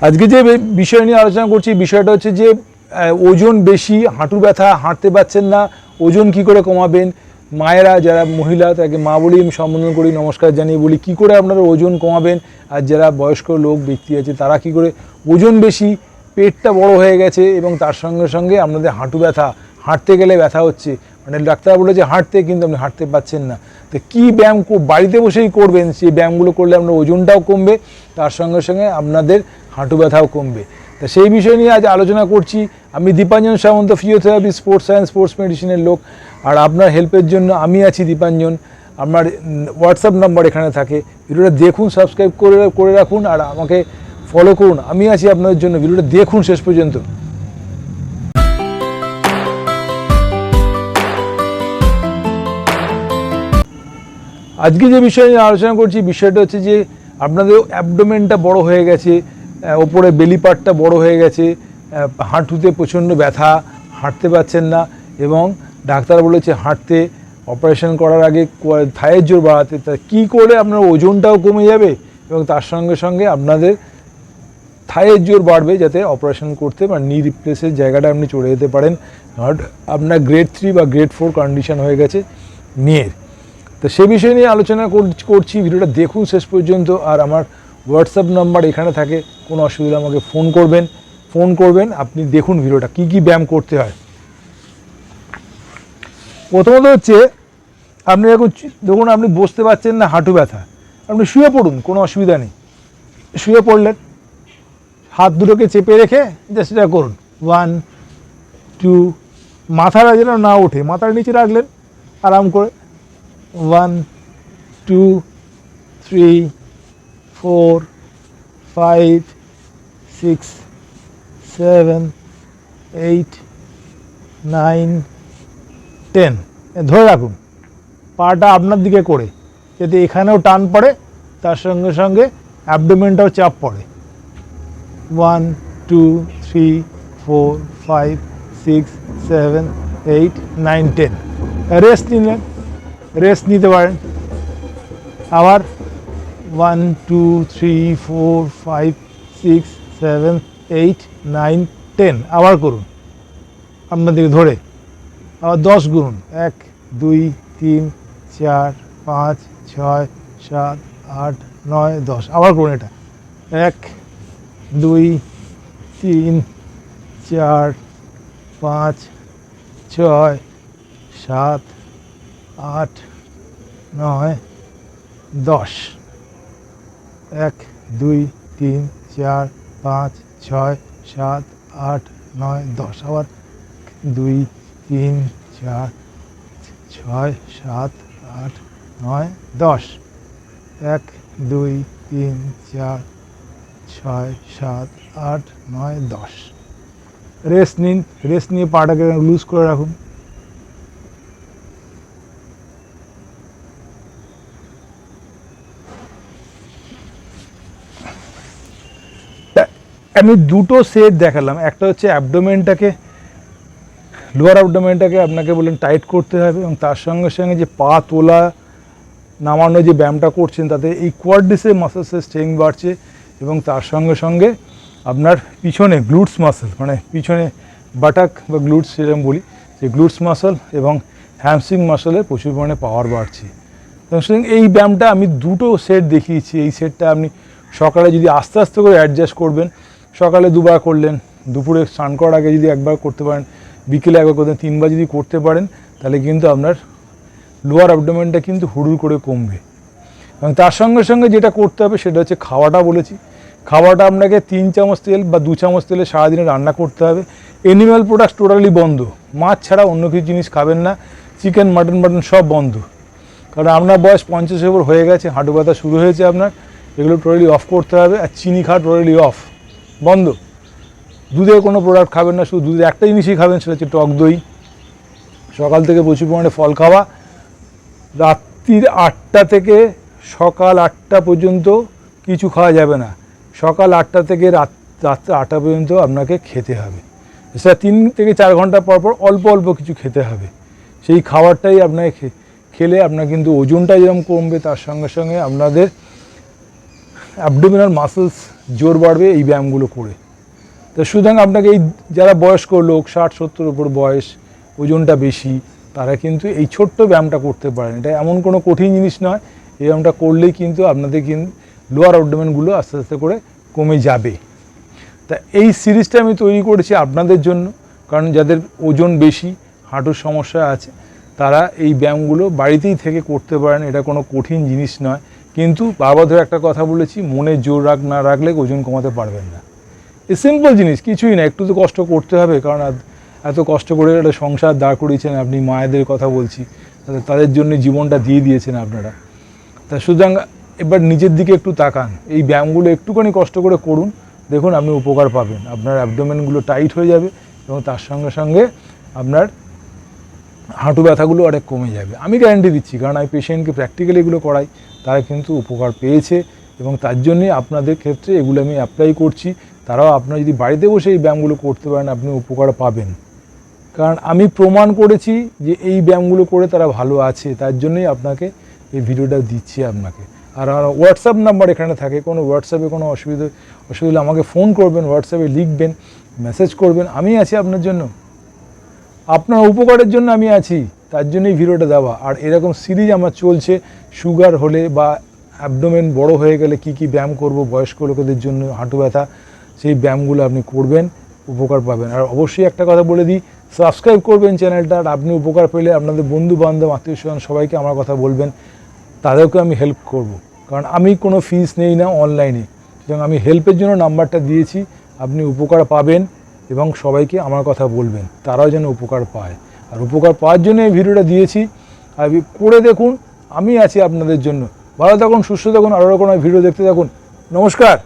আজকে যে বিষয় নিয়ে আলোচনা করছি বিষয়টা হচ্ছে যে ওজন বেশি, হাঁটু ব্যথা, হাঁটতে পারছেন না, ওজন কি করে কমাবেন। মায়েরা যারা মহিলা তাকে মা বলেই আমি সম্বোধন করি, নমস্কার জানিয়ে বলি কী করে আপনারা ওজন কমাবেন। আর যারা বয়স্ক লোক ব্যক্তি আছে তারা কি করে, ওজন বেশি, পেটটা বড় হয়ে গেছে এবং তার সঙ্গে সঙ্গে আপনাদের হাঁটু ব্যথা, হাঁটতে গেলে ব্যথা হচ্ছে, মানে ডাক্তার বলে যে হাঁটতে, কিন্তু আপনি হাঁটতে পারছেন না। তো কী ব্যায়াম বাড়িতে বসেই করবেন, সেই ব্যায়ামগুলো করলে আপনার ওজনটাও কমবে, তার সঙ্গে সঙ্গে আপনাদের হাঁটু ব্যথাও কমবে। তা সেই বিষয় নিয়ে আজ আলোচনা করছি। আমি দীপাঞ্জন সামন্ত, ফিজিওথেরাপি, স্পোর্টস সায়েন্স, স্পোর্টস মেডিসিনের লোক। আর আপনার হেল্পের জন্য আমি আছি দীপাঞ্জন। আপনার হোয়াটসঅ্যাপ নাম্বার এখানে থাকে, ভিডিওটা দেখুন, সাবস্ক্রাইব করে রাখুন আর আমাকে ফলো করুন। আমি আছি আপনাদের জন্য, ভিডিওটা দেখুন শেষ পর্যন্ত। আজকে যে বিষয় নিয়ে আলোচনা করছি বিষয়টা হচ্ছে যে আপনাদের অ্যাবডোমেনটা বড় হয়ে গেছে, ওপরে বেলি পার্টটা বড় হয়ে গেছে, হাঁটুতে প্রচণ্ড ব্যথা, হাঁটতে পারছেন না এবং ডাক্তার বলেছে হাঁটতে, অপারেশন করার আগে থায়ের জোর বাড়াতে। তা কী করে আপনার ওজনটাও কমে যাবে এবং তার সঙ্গে সঙ্গে আপনাদের থায়ের জোর বাড়বে, যাতে অপারেশন করতে বা নি রিপ্লেসের জায়গাটা আপনি চলে যেতে পারেন। আপনার গ্রেড 3 বা গ্রেড 4 কন্ডিশন হয়ে গেছে নিয়ের। তো সে বিষয় নিয়ে আলোচনা করছি, ভিডিওটা দেখুন শেষ পর্যন্ত। আর আমার হোয়াটসঅ্যাপ নাম্বার এখানে থাকে, কোনো অসুবিধা আমাকে ফোন করবেন। আপনি দেখুন ভিডিওটা কী কী ব্যায়াম করতে হয়। প্রথমত হচ্ছে আপনি দেখুন আপনি বসতে পারছেন না, হাঁটু ব্যথা, আপনি শুয়ে পড়ুন, কোনো অসুবিধা নেই। শুয়ে পড়লেন, হাত দুটোকে চেপে রেখে জাস্ট এটা করুন, 1 2, মাথাটা যেন না ওঠে, মাথার নিচে রাখলেন আরাম করে, 1 2 3 4 5 6 7 8 9 10। ধরে রাখুন, পাটা আপনার দিকে করে, যাতে এখানেও টান পড়ে, তার সঙ্গে সঙ্গে অ্যাবডোমেনটাও চাপ পড়ে। 1 2 3 4 5 6 7 8 9 10। রেস্ট নিলেন, রেস্ট নিতে পারেন। আবার 1 2 3 4 5 6 7 8 9 10 আবার করুন আপনার দিকে ধরে। আবার 10 গুনুন, 1 2 3 4 5 6 7 8 9 10 আবার করুন এটা, 1 2 3 4 5 6 7 8 9 10, 1 2 3 4 5 6 7 8 9 10 আবার 2 3 4 6 7 8 9 10, 1 2 3 4 6 7 8 9 10। রেস্ট নিন, রেস্ট নিয়ে পাটাকে লুজ করে রাখুন। আমি দুটো সেট দেখালাম, একটা হচ্ছে অ্যাবডোমেনটাকে, লোয়ার অ্যাবডোমেনটাকে আপনাকে বললেন টাইট করতে হবে এবং তার সঙ্গে সঙ্গে যে পা তোলা নামানো যে ব্যায়ামটা করছেন তাতে এই কোয়াড্রিসের মাসেলসের স্ট্রেংথ বাড়ছে এবং তার সঙ্গে সঙ্গে আপনার পিছনে গ্লুটস মাসেল, মানে পিছনে বাটাক বা গ্লুটস যেরকম বলি, সেই গ্লুটস মাসেল এবং হ্যামস্ট্রিং মাসেলের প্রচুর পরিমাণে পাওয়ার বাড়ছে। সুতরাং এই ব্যায়ামটা আমি দুটো সেট দেখিয়েছি। এই সেটটা আপনি সকালে যদি আস্তে আস্তে করে অ্যাডজাস্ট করবেন, সকালে 2বার করলেন, দুপুরে স্নান করার আগে যদি 1বার করতে পারেন, বিকেলে 1বার করতেন, 3বার যদি করতে পারেন, তাহলে কিন্তু আপনার লোয়ার অ্যাবডোমেনটা কিন্তু হুড়ুর করে কমবে। এবং তার সঙ্গে সঙ্গে যেটা করতে হবে সেটা হচ্ছে খাওয়াটা বলেছি। খাওয়াটা আপনাকে 3 চামচ তেল বা 2 চামচ তেলে সারাদিনে রান্না করতে হবে। অ্যানিম্যাল প্রোডাক্টস টোটালি বন্ধ, মাছ ছাড়া অন্য কিছু জিনিস খাবেন না, চিকেন মাটন সব বন্ধ। কারণ আপনার বয়স 50-এর উপর হয়ে গেছে, হাঁটু ব্যথা শুরু হয়েছে আপনার, এগুলো টোটালি অফ করতে হবে। আর চিনি খাওয়া টোটালি অফ, বন্ধ। দুধের কোনো প্রোডাক্ট খাবেন না, শুধু দুধের একটা জিনিসই খাবেন, সেটা হচ্ছে টক দই। সকাল থেকে প্রচুর পরিমাণে ফল খাওয়া। রাত্রির 8টা থেকে সকাল 8টা পর্যন্ত কিছু খাওয়া যাবে না। সকাল 8টা থেকে রাত্রে 8টা পর্যন্ত আপনাকে খেতে হবে। সেটা 3 থেকে 4 ঘন্টা পর পর অল্প অল্প কিছু খেতে হবে। সেই খাবারটাই আপনাকে খেলে আপনার কিন্তু ওজনটা যেরকম কমবে, তার সঙ্গে সঙ্গে আপনাদের অ্যাবডোমিনাল মাসেলস জোর বাড়বে এই ব্যায়ামগুলো করে। তো সুতরাং আপনাকে এই যারা বয়স্ক লোক 60-70 উপর বয়স, ওজনটা বেশি, তারা কিন্তু এই ছোট্ট ব্যায়ামটা করতে পারেন। এটা এমন কোনো কঠিন জিনিস নয়, এই ব্যায়ামটা করলেই কিন্তু আপনাদের কিন্তু লোয়ার অ্যাবডোমেনগুলো আস্তে আস্তে করে কমে যাবে। তা এই সিরিজটা আমি তৈরি করেছি আপনাদের জন্য, কারণ যাদের ওজন বেশি, হাঁটুর সমস্যা আছে, তারা এই ব্যায়ামগুলো বাড়িতেই থেকে করতে পারেন। এটা কোনো কঠিন জিনিস নয়, কিন্তু বারবার ধরে একটা কথা বলেছি, মনে জোর না রাখলে ওজন কমাতে পারবেন না। এই সিম্পল জিনিস, কিছুই না, একটু তো কষ্ট করতে হবে, কারণ এত কষ্ট করে একটা সংসার দাঁড় করিয়েছেন আপনি। মায়েদের কথা বলছি, তাদের জন্য জীবনটা দিয়ে দিয়েছেন আপনারা। তা সুতরাং এবার নিজের দিকে একটু তাকান, এই ব্যায়ামগুলো একটুখানি কষ্ট করে করুন, দেখুন আপনি উপকার পাবেন। আপনার অ্যাবডোমেনগুলো টাইট হয়ে যাবে এবং তার সঙ্গে সঙ্গে আপনার হাঁটু ব্যথাগুলো অনেক কমে যাবে। আমি গ্যারান্টি দিচ্ছি, কারণ আমি পেশেন্টকে প্র্যাকটিক্যালি এগুলো করাই, তারা কিন্তু উপকার পেয়েছে এবং তার জন্যই আপনাদের ক্ষেত্রে এগুলো আমি অ্যাপ্লাই করছি। তারাও আপনারা যদি বাড়িতে বসে এই ব্যায়ামগুলো করতে পারেন, আপনি উপকার পাবেন। কারণ আমি প্রমাণ করেছি যে এই ব্যায়ামগুলো করে তারা ভালো আছে, তার জন্যই আপনাকে এই ভিডিওটা দিচ্ছি আপনাকে। আর আমার হোয়াটসঅ্যাপ নাম্বার এখানে থাকে, কোনো হোয়াটসঅ্যাপে কোনো অসুবিধা হলে আমাকে ফোন করবেন, হোয়াটসঅ্যাপে লিখবেন, মেসেজ করবেন, আমি আছি আপনার জন্য, আপনার উপকারের জন্য আমি আছি, তার জন্যই ভিডিওটা দেওয়া। আর এরকম সিরিজ আমার চলছে, সুগার হলে বা অ্যাবডোমেন বড় হয়ে গেলে কি কি ব্যায়াম করব বয়স্ক লোকেদের জন্য, হাঁটু ব্যথা, সেই ব্যায়ামগুলো আপনি করবেন, উপকার পাবেন। আর অবশ্যই একটা কথা বলে দিই, সাবস্ক্রাইব করবেন চ্যানেলটা। আর আপনি উপকার পেলে আপনাদের বন্ধু বান্ধব, আত্মীয় স্বজন সবাইকে আমার কথা বলবেন, তাদেরকে আমি হেল্প করব। কারণ আমি কোনো ফিস নেই না অনলাইনে, সুতরাং আমি হেল্পের জন্য নাম্বারটা দিয়েছি। আপনি উপকার পাবেন এবং সবাইকে আমার কথা বলবেন, তারাও যেন উপকার পায়। আর উপকার পাওয়ার জন্য এই ভিডিওটা দিয়েছি, আর করে দেখুন, আমি আছি আপনাদের জন্য। ভালো থাকুন, সুস্থ থাকুন, আরও কোনো ভিডিও দেখতে থাকুন। নমস্কার।